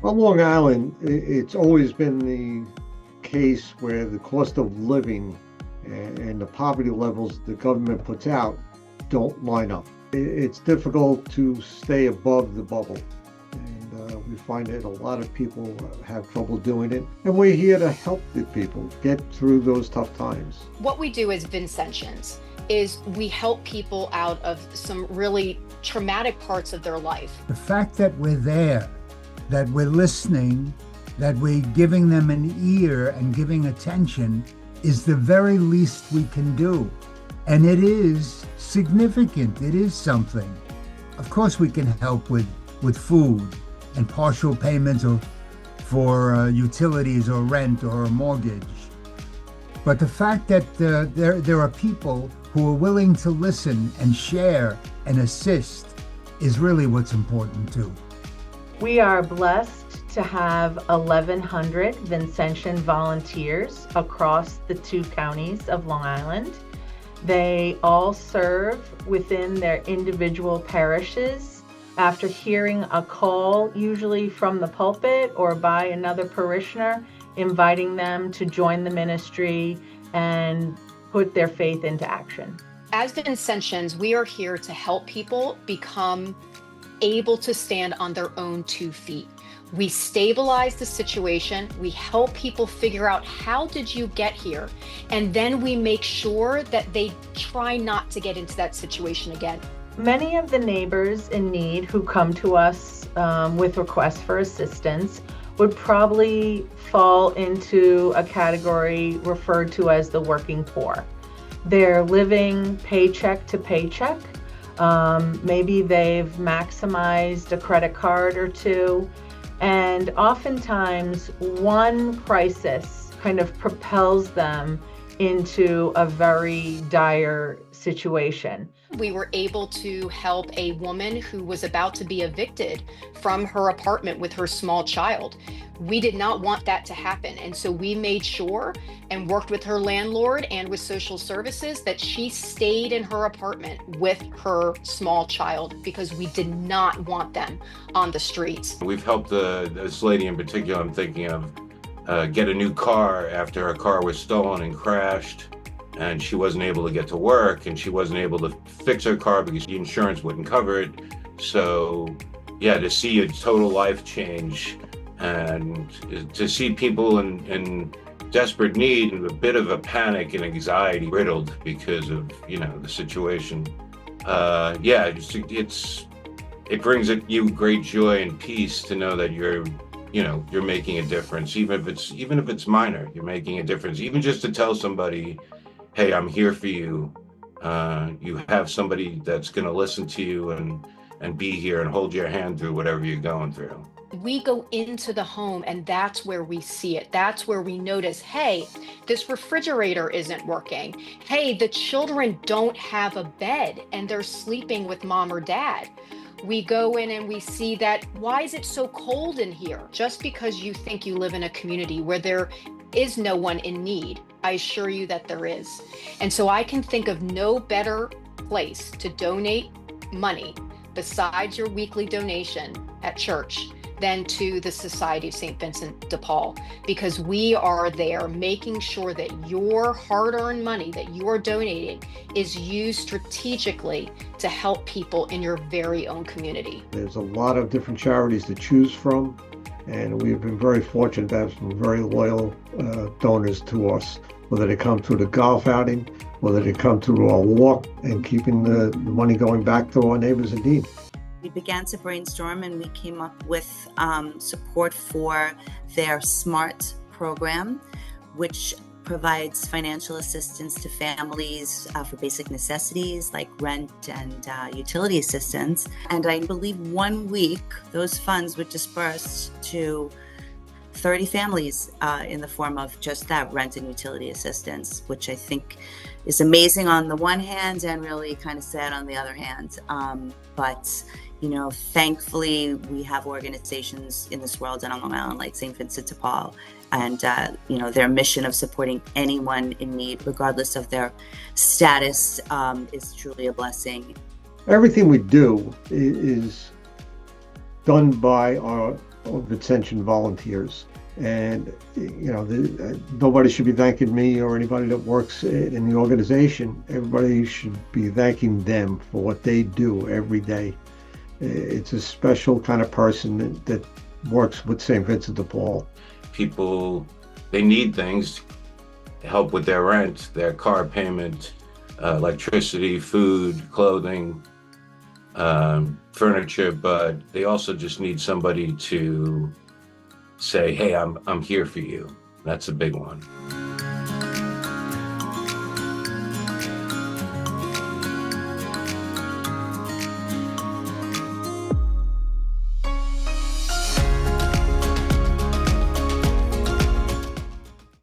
On Long Island, it's always been the case where the cost of living and the poverty levels the government puts out don't line up. It's difficult to stay above the bubble. And we find that a lot of people have trouble doing it. And we're here to help the people get through those tough times. What we do as Vincentians is we help people out of some really traumatic parts of their life. The fact that we're there, that we're listening, that we're giving them an ear and giving attention is the very least we can do. And it is significant. It is something. Of course, we can help with food and partial payments for utilities or rent or a mortgage. But the fact that there are people who are willing to listen and share and assist is really what's important too. We are blessed to have 1,100 Vincentian volunteers across the 2 counties of Long Island. They all serve within their individual parishes after hearing a call, usually from the pulpit or by another parishioner, inviting them to join the ministry and put their faith into action. As Vincentians, we are here to help people become able to stand on their own 2 feet. We stabilize the situation, we help people figure out how did you get here, and then we make sure that they try not to get into that situation again. Many of the neighbors in need who come to us with requests for assistance would probably fall into a category referred to as the working poor. They're living paycheck to paycheck. Maybe they've maximized a credit card or 2. And oftentimes one crisis kind of propels them into a very dire situation. We were able to help a woman who was about to be evicted from her apartment with her small child. We did not want that to happen. And so we made sure and worked with her landlord and with social services that she stayed in her apartment with her small child because we did not want them on the streets. We've helped this lady in particular I'm thinking of get a new car after her car was stolen and crashed. And she wasn't able to get to work and she wasn't able to fix her car because the insurance wouldn't cover it. So yeah, to see a total life change and to see people in desperate need and a bit of a panic and anxiety riddled because of, the situation. It brings you great joy and peace to know that you're making a difference, even if it's minor, you're making a difference, even just to tell somebody, hey, I'm here for you. You have somebody that's going to listen to you and be here and hold your hand through whatever you're going through. We go into the home and that's where we see it. That's where we notice, hey, this refrigerator isn't working. Hey, the children don't have a bed and they're sleeping with mom or dad. We go in and we see that, why is it so cold in here? Just because you think you live in a community where there is no one in need, I assure you that there is. And so I can think of no better place to donate money besides your weekly donation at church than to the Society of St. Vincent de Paul, because we are there making sure that your hard-earned money that you are donating is used strategically to help people in your very own community. There's a lot of different charities to choose from, and we've been very fortunate to have some very loyal donors to us, whether they come through the golf outing, whether they come through our walk and keeping the money going back to our neighbors in need. We began to brainstorm and we came up with support for their SMART program, which provides financial assistance to families for basic necessities like rent and utility assistance. And I believe 1 week, those funds were dispersed to 30 families in the form of just that rent and utility assistance, which I think is amazing on the one hand and really kind of sad on the other hand. But thankfully, we have organizations in this world and on Long Island like St. Vincent de Paul, and their mission of supporting anyone in need, regardless of their status, is truly a blessing. Everything we do is done by our of attention volunteers. And, nobody should be thanking me or anybody that works in the organization. Everybody should be thanking them for what they do every day. It's a special kind of person that works with St. Vincent de Paul. People, they need things, help with their rent, their car payment, electricity, food, clothing, furniture, but they also just need somebody to say, hey, I'm here for you. That's a big one.